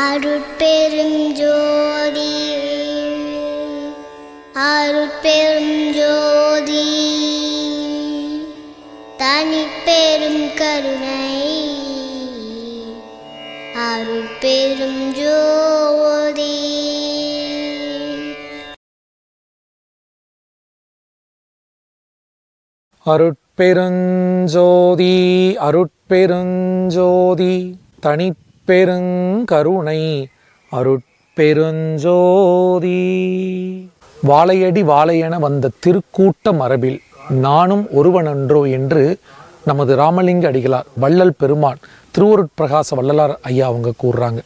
அருட்பெரும் ஜோதி அருட்பெரும் ஜோதி தனிப்பெரும் கருணை அருட்பெரும் ஜோதி. அருட்பெருஞ்சோதி அருட்பெருஞ்சோதி தனிப்பெருங்கருணை அருட்பெருஞ்சோதி. வாழையடி வாழையென வந்த திருக்கூட்ட மரபில் நானும் ஒருவனன்றோ என்று நமது ராமலிங்க அடிகளார் வள்ளல் பெருமான் திருவருட்பிரகாச வள்ளலார் ஐயா அவங்க கூறுறாங்க.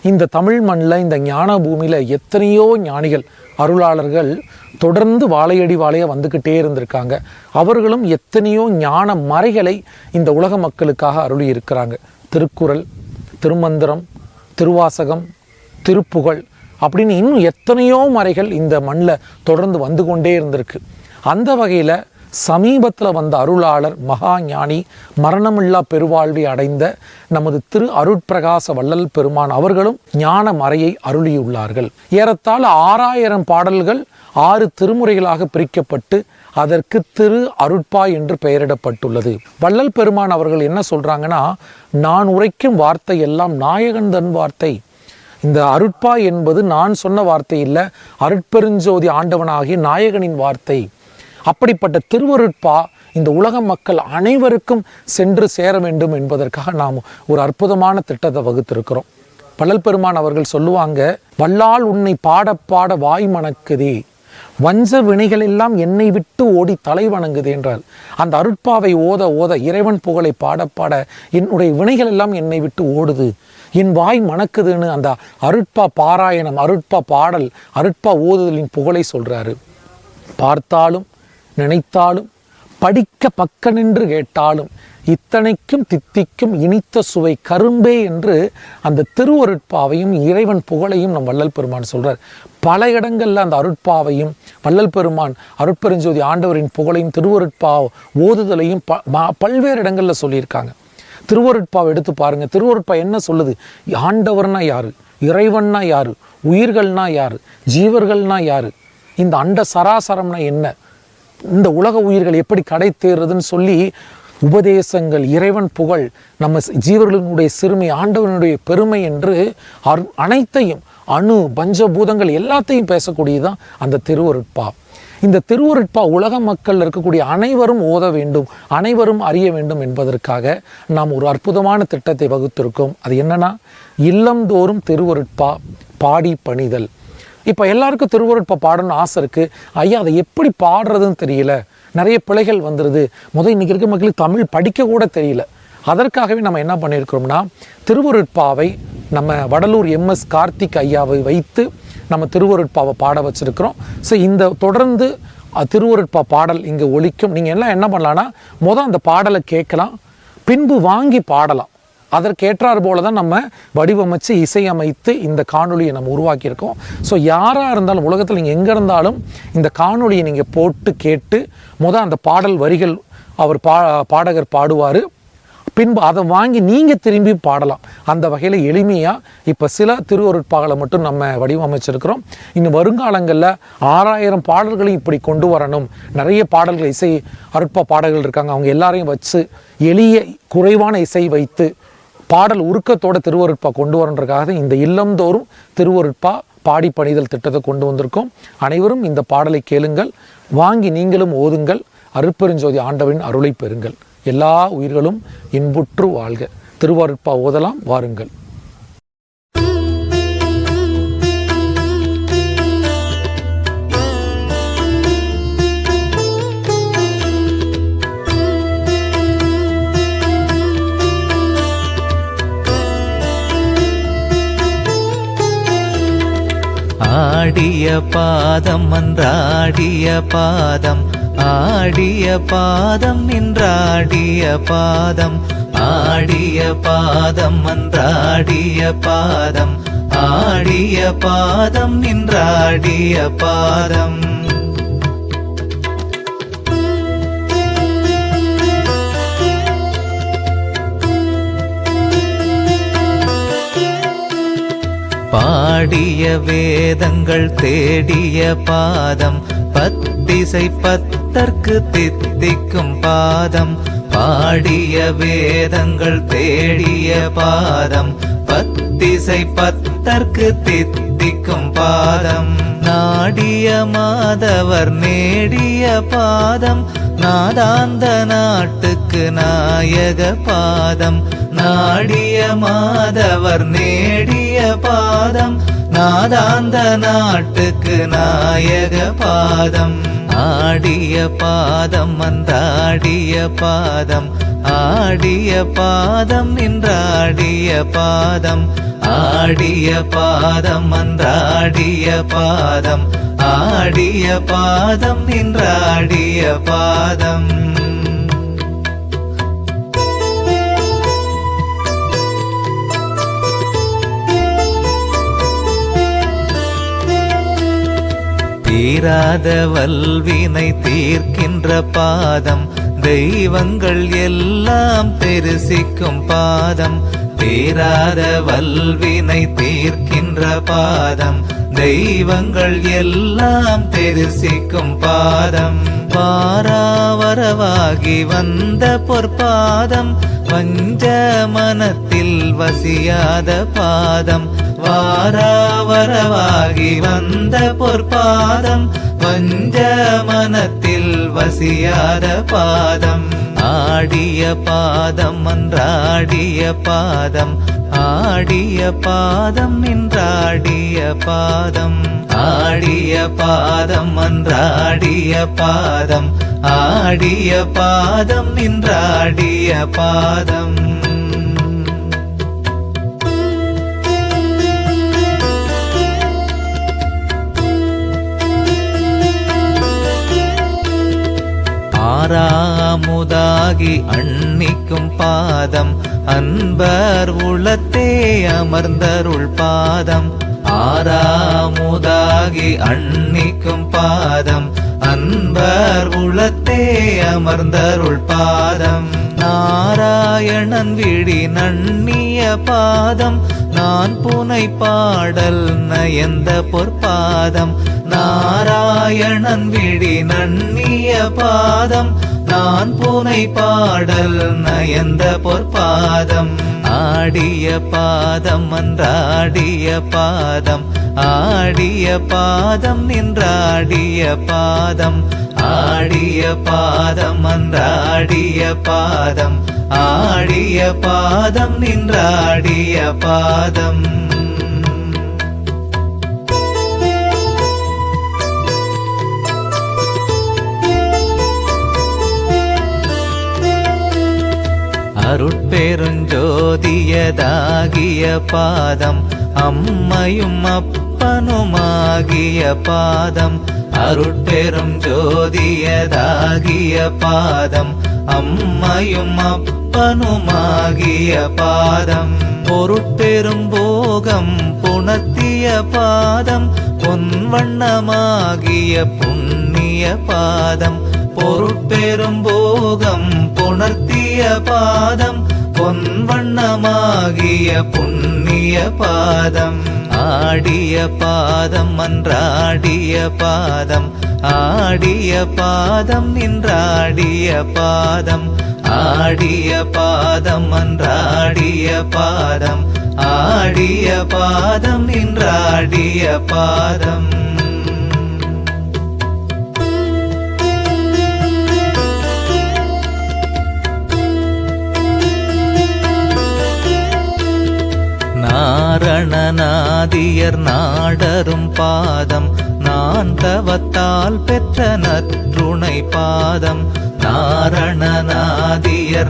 இந்த தமிழ் மண்ணில், இந்த ஞான பூமியில் எத்தனையோ ஞானிகள் அருளாளர்கள் தொடர்ந்து வாழையடி வாழைய வந்துக்கிட்டே இருந்திருக்காங்க. அவர்களும் எத்தனையோ ஞான மறைகளை இந்த உலக மக்களுக்காக அருளி இருக்கிறாங்க. திருக்குறள், திருமந்திரம், திருவாசகம், திருப்புகழ் அப்படின்னு இன்னும் எத்தனையோ மறைகள் இந்த மண்ணில் தொடர்ந்து வந்து கொண்டே இருந்திருக்கு. அந்த வகையில் சமீபத்தில் வந்த அருளாளர் மகா ஞானி மரணமில்லா பெருவாழ்வை அடைந்த நமது திரு அருட்பிரகாச வள்ளல் பெருமான் அவர்களும் ஞான மறையை அருளியுள்ளார்கள். ஏறத்தாழ 6000 பாடல்கள் 6 திருமுறைகளாக பிரிக்கப்பட்டு அதற்கு திரு அருட்பா என்று பெயரிடப்பட்டுள்ளது. வள்ளல் பெருமான் அவர்கள் என்ன சொல்றாங்கன்னா, நான் உரைக்கும் வார்த்தை எல்லாம் நாயகன் தன் வார்த்தை. இந்த அருட்பா என்பது நான் சொன்ன வார்த்தை இல்லை, அருட்பெருஞ்சோதி ஆண்டவனாகிய நாயகனின் வார்த்தை. அப்படிப்பட்ட திருவருட்பா இந்த உலக மக்கள் அனைவருக்கும் சென்று சேர வேண்டும் என்பதற்காக நாம் ஒரு அற்புதமான திட்டத்தை வகுத்திருக்கிறோம். வள்ளல் பெருமான் அவர்கள் சொல்லுவாங்க, வல்லால் உன்னை பாட பாட வாய் மணக்குதே, வஞ்ச வினைகள் எல்லாம் என்னை விட்டு ஓடி தலை வணங்குது என்றார். அந்த அருட்பாவை ஓத ஓத, இறைவன் புகழை பாட பாட என்னுடைய வினைகள் எல்லாம் என்னை விட்டு ஓடுது, என் வாய் மணக்குதுன்னு அந்த அருட்பா பாராயணம், அருட்பா பாடல், அருட்பா ஓதுதலின் புகழை சொல்றாரு. பார்த்தாலும் நினைத்தாலும் படிக்க பக்க நின்று கேட்டாலும் இத்தனைக்கும் தித்திக்கும் இனித்த சுவை கரும்பே என்று அந்த திருவருட்பாவையும் இறைவன் புகழையும் நம் வள்ளல் பெருமான் சொல்றார். பல இடங்கள்ல அந்த அருட்பாவையும் வள்ளல் பெருமான் அருட்பெருஞ்சோதி ஆண்டவரின் புகழையும் திருவருட்பா ஓதுதலையும் பல்வேறு இடங்கள்ல சொல்லியிருக்காங்க. திருவருட்பாவை எடுத்து பாருங்க. திருவருட்பா என்ன சொல்லுது? ஆண்டவர்னா யாரு, இறைவன்னா யாரு, உயிர்கள்னா யாரு, ஜீவர்கள்னா யாரு, இந்த அண்ட சராசரம்னா என்ன, இந்த உலக உயிர்கள் எப்படி கடை தேர்றதுன்னு சொல்லி உபதேசங்கள், இறைவன் புகழ், நம்ம ஜீவர்களுடைய சிறுமை, ஆண்டவனுடைய பெருமை என்று அனைத்தையும், அணு பஞ்சபூதங்கள் எல்லாத்தையும் பேசக்கூடியதுதான் அந்த திருவருட்பா. இந்த திருவருட்பா உலக மக்கள் இருக்கக்கூடிய அனைவரும் ஓத வேண்டும், அனைவரும் அறிய வேண்டும் என்பதற்காக நாம் ஒரு அற்புதமான திட்டத்தை வகுத்திருக்கோம். அது என்னன்னா, இல்லந்தோறும் திருவருட்பா பாடி பணிதல். இப்போ எல்லாருக்கும் திருவருட்பா பாடணும்னு ஆசை இருக்குது. ஐயா, அதை எப்படி பாடுறதுன்னு தெரியல, நிறைய பிழைகள் வந்துடுது, இன்னைக்கு இருக்க மக்களுக்கு தமிழ் படிக்க கூட தெரியல. அதற்காகவே நம்ம என்ன பண்ணியிருக்கிறோம்னா, திருவருட்பாவை நம்ம வடலூர் MS கார்த்திக் ஐயாவை வைத்து நம்ம திருவருட்பாவை பாட வச்சுருக்கிறோம். ஸோ இந்த தொடர்ந்து திருவருட்பா பாடல் இங்கே ஒலிக்கும். நீங்கள் எல்லாம் என்ன பண்ணலான்னா, அந்த பாடலை கேட்கலாம், பின்பு வாங்கி பாடலாம். அதற்கேற்றார் போல தான் நம்ம வடிவமைச்சு இசையமைத்து இந்த காணொலியை நம்ம உருவாக்கியிருக்கோம். ஸோ யாராக இருந்தாலும் உலகத்தில் நீங்கள் எங்கே இருந்தாலும் இந்த காணொலியை நீங்கள் போட்டு கேட்டு அந்த பாடல் வரிகள் அவர் பாடகர் பாடுவார், பின்பு அதை வாங்கி நீங்கள் திரும்பி பாடலாம். அந்த வகையில் எளிமையாக இப்போ சில திருவருட்பாகளை மட்டும் நம்ம வடிவமைச்சிருக்கிறோம். இன்னும் வருங்காலங்களில் 6000 பாடல்களையும் இப்படி கொண்டு வரணும். நிறைய பாடல்கள், இசை அருட்பா பாடல்கள் இருக்காங்க, அவங்க எல்லாரையும் வச்சு எளிய குறைவான இசை வைத்து பாடல் உருக்கத்தோட திருவருட்பா கொண்டு வரன்றதுக்காக இந்த இல்லந்தோறும் திருவருட்பா பாடி பணிதல் திட்டத்தை கொண்டு வந்திருக்கோம். அனைவரும் இந்த பாடலை கேளுங்கள், வாங்கி நீங்களும் ஓதுங்கள், அருட்பெருஞ்சோதி ஆண்டவரின் அருளை பெறுங்கள். எல்லா உயிர்களும் இன்புற்று வாழ்க. திருவருட்பா ஓதலாம், வாருங்கள். ஆடிய பாதம் மன்றாடிய பாதம், ஆடிய பாதம் நின்றாடிய பாதம், ஆடிய பாதம் மன்றாடிய பாதம், ஆடிய பாதம் நின்றாடிய பாதம். பாடிய வேதங்கள் தேடிய பாதம் பத்திசை பத்தர்க்கு தித்திக்கும் பாதம் பாடிய வேதங்கள் தேடிய பாதம் பத்திசை பத்தர்க்கு தித்திக்கும் பாதம் நாடிய மாதவர் நேடிய பாதம் நாதாந்த நாட்டுக்கு நாயக பாதம் நாடிய மாதவர் நேடிய பாதம் நாதாந்த நாட்டுக்கு நாயக பாதம் ஆடிய பாதம் அன்றாடிய பாதம் ஆடிய பாதம் நின்றாடிய பாதம் ஆடிய பாதம் அன்றாடிய பாதம் ஆடிய பாதம் நின்றாடிய பாதம் தீராத வல்வினை தீர்க்கின்ற பாதம் தெய்வங்கள் எல்லாம் தெரிசிக்கும் பாதம் தீராத வல்வினை தீர்க்கின்ற பாதம் தெய்வங்கள் எல்லாம் தெரிசிக்கும் பாதம் வாராவரவாகி வந்த பொற்பாதம் வஞ்ச மனத்தில் வசியாத பாதம் வாராவரவாகி வந்த பொற்பாதம் வஞ்ச மனத்தில் வசியாத பாதம் ஆடிய பாதம் அன்றாடிய பாதம் ஆடிய பாதம் நின்றாடிய பாதம் ஆடிய பாதம் அன்றாடிய பாதம் ஆடிய பாதம் நின்றாடிய பாதம் ஆறாமுதாகி அன்னிக்கும் பாதம் அன்பர் உளத்தே அமர்ந்தருள் பாதம் ஆறாமுதாகி அன்னிக்கும் பாதம் அன்பர் உளத்தே அமர்ந்தருள் பாதம் நாராயணன் விழி நன்னிய பாதம் நான் புனை பாடல் நயந்த பொற்பாதம் நாராயணன் விழி நன்னிய பாதம் நான் புனை பாடல் நயந்த பொற்பாதம் ஆடிய பாதம் அன்றாடிய பாதம் ஆடிய பாதம் நின்றாடிய பாதம் ஆடிய பாதம் அன்றாடிய பாதம் ஆடிய பாதம் நின்றாடிய பாதம் அருட்பெருஞ்சோதியதாகிய பாதம் அம்மையும் அப்பனுமாகிய பாதம் அருட்பெரும் ஜோதியதாகிய பாதம் அம்மையும் அப்பனுமாகிய பாதம் பொருட்பெரும் போகம் புணர்த்திய பாதம் பொன்வண்ணமாகிய புண்ணிய பாதம் பொருட்பெரும் போகம் புணர்த்திய பாதம் பொன்வண்ணமாகிய புண்ணிய பாதம் ஆடிய பாதம் அன்றாடிய பாதம் ஆடிய பாதம் நின்றாடிய பாதம் ஆடிய பாதம் அன்றாடிய பாதம் ஆடிய பாதம் நின்றாடிய பாதம் நாரணநாதியர் நாடரும் பாதம் நான் தவத்தால் பெற்ற நற்றுணை பாதம் நாரணநாதியர்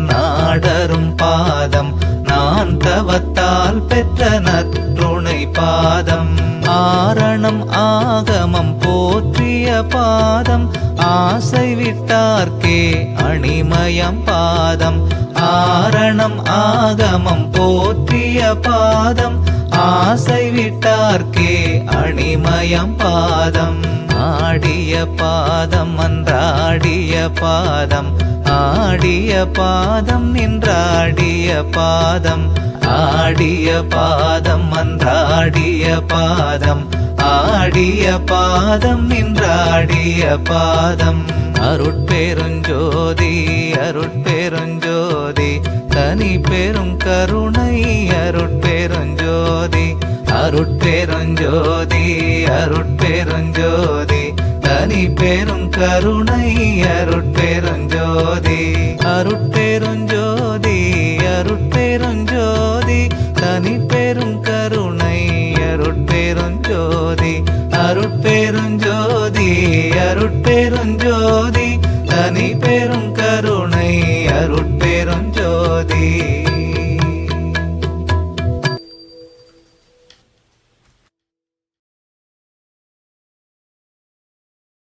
நாடரும் பாதம் நான் தவத்தால் பெற்ற நற்றுணை பாதம் ஆரணம் ஆகமம் போற்றிய பாதம் ஆசை விட்டார்க்கே அணிமயம் பாதம் ஆரணம் ஆகமம் போற்றிய பாதம் ஆசை விட்டார்க்கே அணிமயம் பாதம் ஆடிய பாதம் அன்றாடிய பாதம் ஆடிய பாதம் நின்றாடிய பாதம் ஆடிய பாதம் அன்றாடிய பாதம் ஆடிய பாதம் நின்றாடிய பாதம் அருட்பெருஞ்சோதி அருட்பெருஞ்சோதி தனி பெரும் கருணை அருட்பெருஞ்சோதி அருட்பெருஞ்சோதி அருட்பெருஞ்சோதி தனி பெரும் கருணை அருட்பெருஞ்சோதி அருட்பெருஞ்சோதி அருட்பெருஞ்சோதி தனி பெரும் கருணை அருட்பெருஞ்சோதி அருட்பெருஞ்சோதி